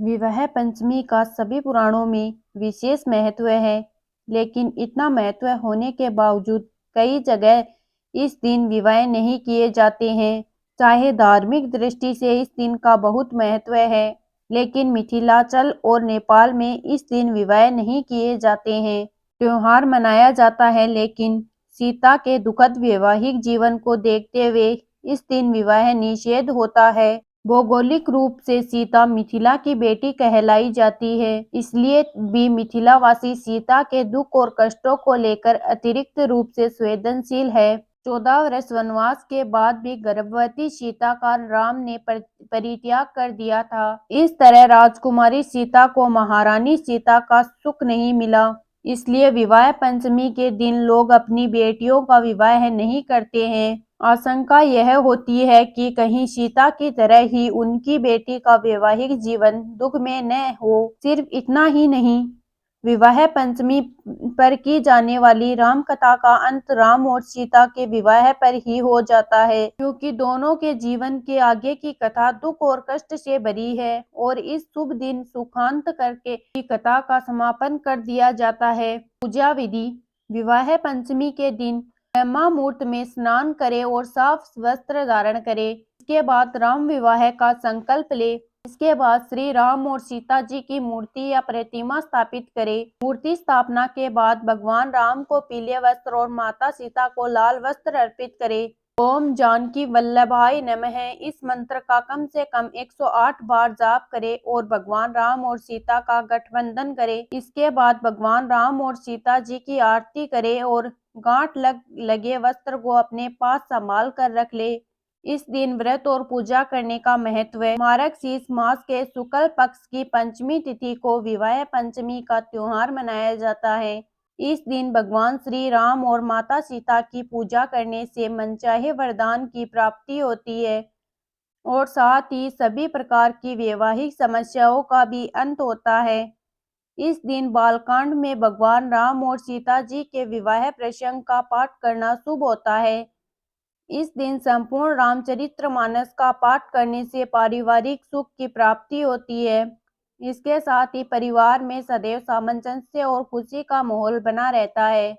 विवाह पंचमी का सभी पुराणों में विशेष महत्व है, लेकिन इतना महत्व होने के बावजूद कई जगह इस दिन विवाह नहीं किए जाते हैं। चाहे धार्मिक दृष्टि से इस दिन का बहुत महत्व है, लेकिन मिथिलांचल और नेपाल में इस दिन विवाह नहीं किए जाते हैं। त्योहार मनाया जाता है, लेकिन सीता के दुखद वैवाहिक जीवन को देखते हुए इस दिन विवाह निषेध होता है। भौगोलिक रूप से सीता मिथिला की बेटी कहलाई जाती है, इसलिए भी मिथिलावासी सीता के दुख और कष्टों को लेकर अतिरिक्त रूप से संवेदनशील है। 14 वर्ष वनवास के बाद भी गर्भवती सीता का राम ने परित्याग कर दिया था। इस तरह राजकुमारी सीता को महारानी सीता का सुख नहीं मिला। इसलिए विवाह पंचमी के दिन लोग अपनी बेटियों का विवाह नहीं करते हैं। आशंका यह होती है कि कहीं सीता की तरह ही उनकी बेटी का वैवाहिक जीवन दुख में न हो। सिर्फ इतना ही नहीं, विवाह पंचमी पर की जाने वाली राम कथा का अंत राम और सीता के विवाह पर ही हो जाता है, क्योंकि दोनों के जीवन के आगे की कथा दुख और कष्ट से भरी है और इस शुभ दिन सुखांत करके की कथा का समापन कर दिया जाता है। पूजा विधि। विवाह पंचमी के दिन ब्रह्मा मुहूर्त में स्नान करे और साफ वस्त्र धारण करे। इसके बाद राम विवाह का संकल्प ले। इसके बाद श्री राम और सीता जी की मूर्ति या प्रतिमा स्थापित करें। मूर्ति स्थापना के बाद भगवान राम को पीले वस्त्र और माता सीता को लाल वस्त्र अर्पित करें। ओम जानकी वल्लभाय नमः इस मंत्र का कम से कम 108 बार जाप करें और भगवान राम और सीता का गठबंधन करें। इसके बाद भगवान राम और सीता जी की आरती करें और गांठ लगे वस्त्र को अपने पास संभाल कर रख ले। इस दिन व्रत और पूजा करने का महत्व है। मार्गशीर्ष मास के शुक्ल पक्ष की पंचमी तिथि को विवाह पंचमी का त्योहार मनाया जाता है। इस दिन भगवान श्री राम और माता सीता की पूजा करने से मनचाहे वरदान की प्राप्ति होती है और साथ ही सभी प्रकार की वैवाहिक समस्याओं का भी अंत होता है। इस दिन बालकांड में भगवान राम और सीता जी के विवाह प्रसंग का पाठ करना शुभ होता है। इस दिन संपूर्ण रामचरितमानस का पाठ करने से पारिवारिक सुख की प्राप्ति होती है। इसके साथ ही परिवार में सदैव सामंजस्य और खुशी का माहौल बना रहता है।